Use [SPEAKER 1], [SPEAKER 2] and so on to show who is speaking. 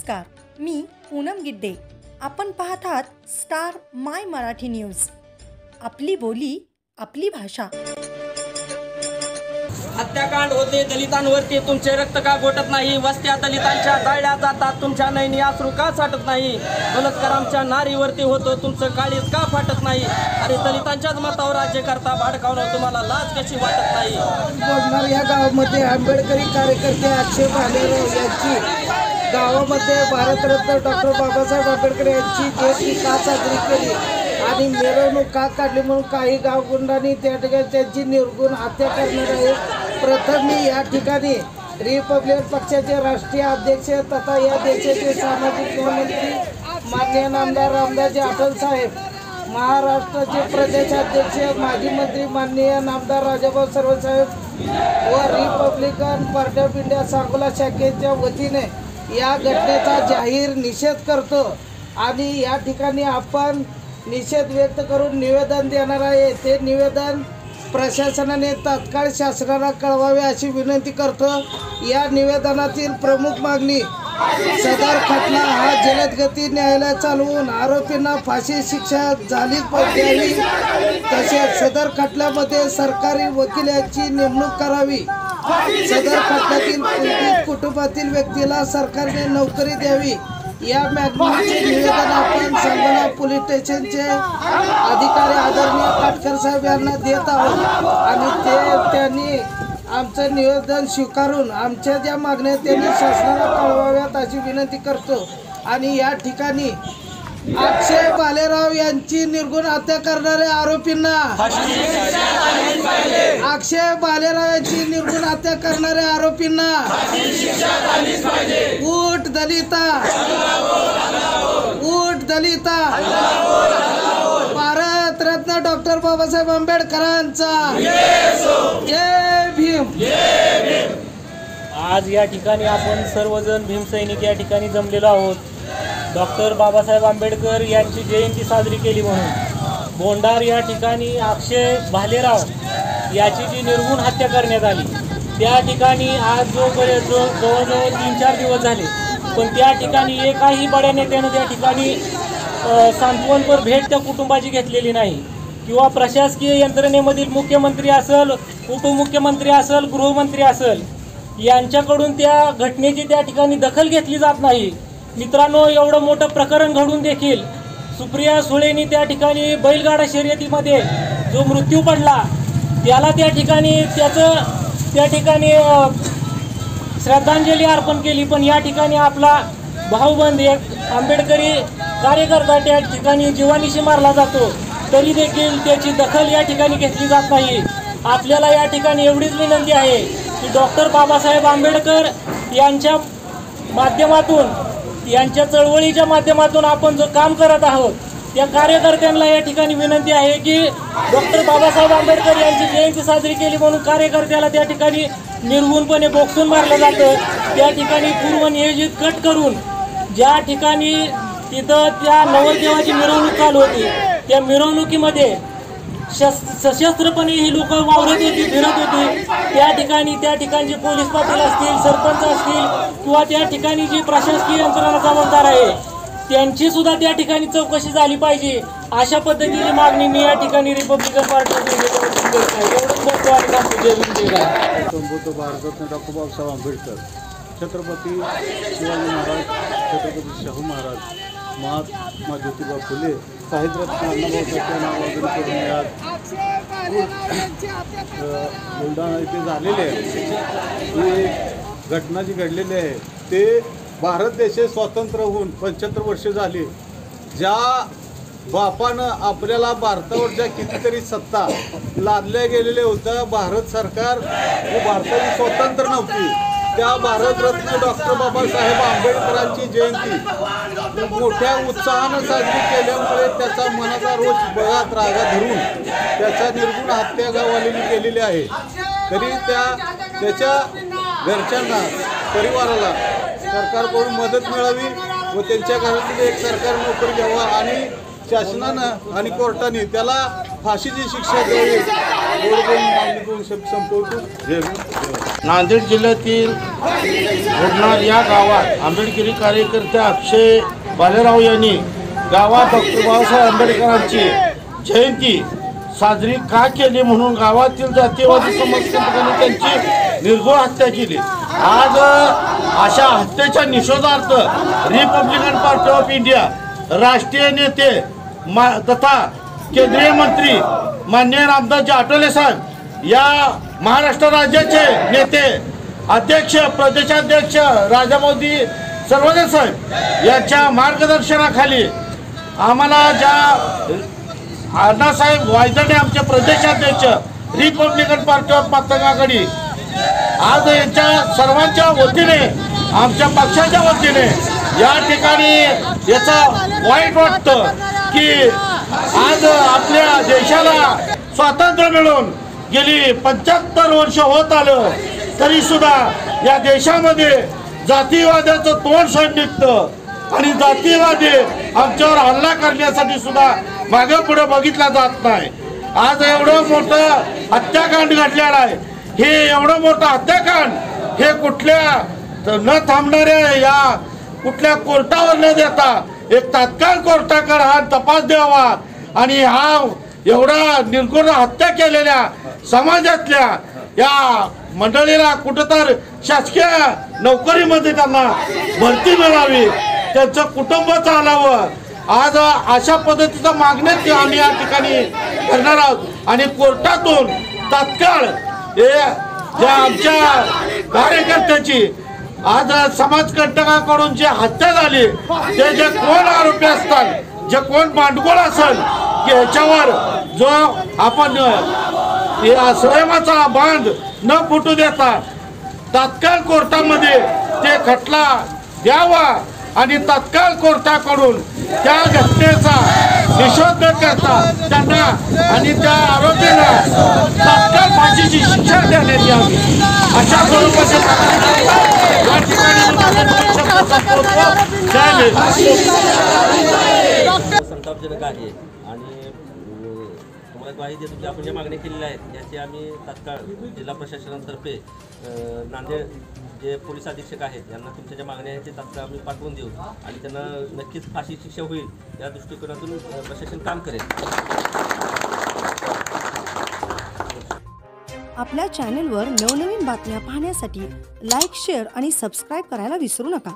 [SPEAKER 1] नमस्कार, मी पूनम गिड्डे. आपण पाहत आहात स्टार माय मराठी न्यूज. आपली बोली, आपली भाषा.
[SPEAKER 2] हत्याकांड होते दलितांवरती, तुमचे रक्त का घोटत नाही? वस्त्या दलितांच्या जाळल्या जातात, तुमच्या नयनी अश्रू का साठत नाही? बलात्कार आमच्या नारीवरती होतो, तुमचं काळीज का फाटत नाही? अरे दलितांच्याच मतावर राज्य करता, भाडकावणं तुम्हाला लाज कशी वाटत नाही?
[SPEAKER 3] बोलणार या गावामध्ये आंबेडकरी कार्यकर्ते अक्षय भालेराव यांची गावामध्ये भारतरत्न डॉक्टर बाबासाहेब आंबेडकर यांची जयंती का साजरी केली आणि मिरवणूक का काढली म्हणून काही गावगुंडांनी त्या ठिकाणी त्यांची निर्गुण हत्या करणार आहे. प्रथम मी या ठिकाणी रिपब्लिकन पक्षाचे राष्ट्रीय अध्यक्ष तथा या देशाचे सामाजिक न्यायमंत्री माननीय नामदार रामदासजी आठवले साहेब, महाराष्ट्राचे प्रदेशाध्यक्ष माजी मंत्री माननीय नामदार राजाभाऊ सर्वे साहेब व Republican party of India Sangola शाखेच्या वतीने या घटनेचा जाहीर निषेध करतो आणि या ठिकाणी आपण निषेध व्यक्त करून निवेदन देणार आहे. ते निवेदन प्रशासनाने तात्काळ शासनाला कळवावे अशी विनंती करतो. या निवेदनातील प्रमुख मागणी सदर खटला हा जलदगती न्यायालयात चालवून आरोपींना फाशी शिक्षा झालीच द्यावी. तसेच सदर खटल्यामध्ये सरकारी वकिलांची नेमणूक करावी. सदर खटल्यातील पीडित कुटुंबातील व्यक्तीला सरकारने नोकरी द्यावी. या मागणीचे निवेदन आपण सांगोला पोलीस स्टेशनचे अधिकारी आदरणीय काटकर साहेब यांना देत आहोत आणि त्यांनी आमचं निवेदन स्वीकारून आमच्या ज्या मागण्या त्यांनी शासनाला कळवाव्यात अशी विनंती करतो. आणि या ठिकाणी अक्षय भालेराव यांची निर्गुण हत्या करणाऱ्या आरोपींना अक्षय भालेराव यांची निर्गुण हत्या करणाऱ्या आरोपींना उठ दलिता, उठ दलिता, भारत रत्न डॉक्टर बाबासाहेब आंबेडकरांचा जय भीम.
[SPEAKER 4] आज या ठिकाणी आपण सर्वजण भीमसैनिक या ठिकाणी जमलेलो आहोत. डॉक्टर बाबासाहेब आंबेडकर यांची जयंती साजरी केली म्हणून बोंडार या ठिकाणी अक्षय भालेराव याची जी निर्गुण हत्या करण्यात आली त्या ठिकाणी आज जवळजवळ 3-4 दिवस झाले, पण त्या ठिकाणी एकाही बड्या नेत्यानं त्या ठिकाणी सांत्वनपर भेट त्या कुटुंबाची घेतलेली नाही किंवा प्रशासकीय यंत्रणेमधील मुख्यमंत्री असेल, उपमुख्यमंत्री असेल, गृहमंत्री असेल यांच्याकडून त्या घटनेची त्या ठिकाणी दखल घेतली जात नाही. मित्रांनो, एवढं मोठं प्रकरण घडून देखील सुप्रिया सुळेंनी त्या ठिकाणी बैलगाडा शर्यतीमध्ये जो मृत्यू पडला त्याला त्या ठिकाणी श्रद्धांजली अर्पण केली, पण या ठिकाणी आपला भाऊबंद एक आंबेडकरी कार्यकर्ता त्या ठिकाणी जीवानिशी मारला जातो तरी देखील त्याची दखल या ठिकाणी घेतली जात नाही. आपल्याला या ठिकाणी एवढीच विनंती आहे की डॉक्टर बाबासाहेब आंबेडकर यांच्या माध्यमातून, यांच्या चळवळीच्या माध्यमातून आपण जो काम करत आहोत त्या कार्यकर्त्यांना या ठिकाणी विनंती आहे की डॉक्टर बाबासाहेब आंबेडकर यांची जयंती साजरी केली म्हणून कार्यकर्त्याला त्या ठिकाणी निर्गुणपणे बोक्सून मारलं जातं. त्या ठिकाणी पूर्वनियोजित कट करून ज्या ठिकाणी तिथं त्या नवरदेवाची मिरवणूक चालू होती त्या मिरवणुकीमध्ये सशस्त्रपणे ही लोक वावरत होती, फिरत होती. त्या ठिकाणचे पोलीस पाटील असतील, सरपंच असतील किंवा त्या ठिकाणी जी प्रशासकीय यंत्रणा जबाबदार आहे त्यांची सुद्धा त्या ठिकाणी चौकशी झाली पाहिजे. अशा पद्धतीची मागणी मी या ठिकाणी रिपब्लिकन पार्टी करत आहे. एवढंच बोलतो आणि
[SPEAKER 5] संबोध भारतरत्न डॉक्टर बाबासाहेब आंबेडकर, छत्रपती शिवाजी महाराज, छत्रपती शाहू महाराज, महात्मा ज्योतिबा फुले, साहित्यरत्न अण्णाभाऊ नावाजून बुलढाणा इथे झालेले आहे. ही घटना जी घडलेली आहे ते भारत देश स्वतंत्र होऊन 75 वर्षे झाली. ज्या बापानं आपल्याला भारतावर ज्या कितीतरी सत्ता लादल्या गेलेल्या होत्या, भारत सरकार व भारताची स्वतंत्र नव्हती, त्या भारतरत्न डॉक्टर बाबासाहेब आंबेडकरांची जयंती मोठ्या उत्साहानं साजरी केल्यामुळे त्याचा मनाचा रोष बळात रागा धरून त्याचा निर्गुण हत्या गाववालीने केलेली आहे. तरी त्याच्या घरच्यांना, परिवाराला सरकारकडून मदत मिळावी व त्यांच्या घरातील एक सरकारी नोकरी द्यावा आणि शासनानं आणि कोर्टाने त्याला फाशीची शिक्षा द्यावी संपवतो. जय भीम.
[SPEAKER 6] नांदेड जिल्ह्यातील वडनार या गावात आंबेडकरी कार्यकर्ते अक्षय भालेराव यांनी गावात डॉक्टर बाबासाहेब आंबेडकरांची जयंती साजरी का केली म्हणून गावातील जातीयवादी समाजकंटकांनी त्यांची निर्घृण हत्या केली. आज अशा हत्येच्या निषेधार्थ रिपब्लिकन पार्टी ऑफ इंडिया राष्ट्रीय नेते तथा केंद्रीय मंत्री माननीय रामदासजी आठवले साहेब, या महाराष्ट्र राज्याचे नेते अध्यक्ष प्रदेशाध्यक्ष राजाभाऊजी सर्वजण साहेब यांच्या मार्गदर्शनाखाली आम्हाला ज्या अण्णासाहेब वायदने आमचे प्रदेशाध्यक्ष रिपब्लिकन पार्टी ऑफ मातंगागडी आज यांच्या सर्वांच्या वतीने आमच्या पक्षाच्या वतीने या ठिकाणी याचं वाईट वाटतं की आज आपल्या देशाला स्वातंत्र्य मिळून गेली 75 वर्ष होत आलं तरी सुद्धा या देशामध्ये जातीवादाचं तोंड सण निघतं आणि जातीवादी आमच्यावर हल्ला करण्यासाठी सुद्धा मागे पुढे बघितला जात नाही. आज एवढं मोठं हत्याकांड घडलेलं आहे. हे एवढं मोठं हत्याकांड हे कुठल्या न थांबणाऱ्या या कुठल्या कोर्टावर न देता एक तात्काळ कोर्टाकडे हा तपास द्यावा आणि हा एवढा निर्घृण हत्या केलेल्या समाजातल्या या मंडळीला कुठंतर शासकीय नोकरीमध्ये त्यांना भरती मिळावी, त्यांचं कुटुंब चालावं. आज अशा पद्धतीचा मागण्यात आम्ही या ठिकाणी करणार आहोत आणि कोर्टातून तात्काळ हे ज्या आमच्या कार्यकर्त्याची आज समाजकंटकाकडून जी हत्या झाली ते जे कोण आरोपी असतात, जे कोण भांडगोळ असेल की ह्याच्यावर जो आपण संयमाचा बांध न फुटू देता तात्काळ कोर्टामध्ये ते खटला द्यावा आणि तात्काळ कोर्टाकडून त्या घटनेचा निषेध न करता त्यांना आणि त्या आरोपीला तात्काळ फाशीची शिक्षा देण्यात यावी अशा स्वरूपाचे या ठिकाणी
[SPEAKER 2] संतापजनक आहे आणि तुम्हाला ग्वाही देतो की आपण ज्या मागण्या केलेल्या आहेत याची आम्ही तात्काळ जिल्हा प्रशासनातर्फे नांदेड जे पोलीस अधीक्षक आहेत यांना तुमच्या ज्या मागण्या आहेत ते तात्काळ आम्ही पाठवून देऊ आणि त्यांना नक्कीच फाशी शिक्षा होईल या दृष्टिकोनातून प्रशासन काम करेल.
[SPEAKER 1] आपल्या चॅनेलवर नवनवीन बातम्या पाहण्यासाठी लाईक, शेअर आणि सबस्क्राईब करायला विसरू नका.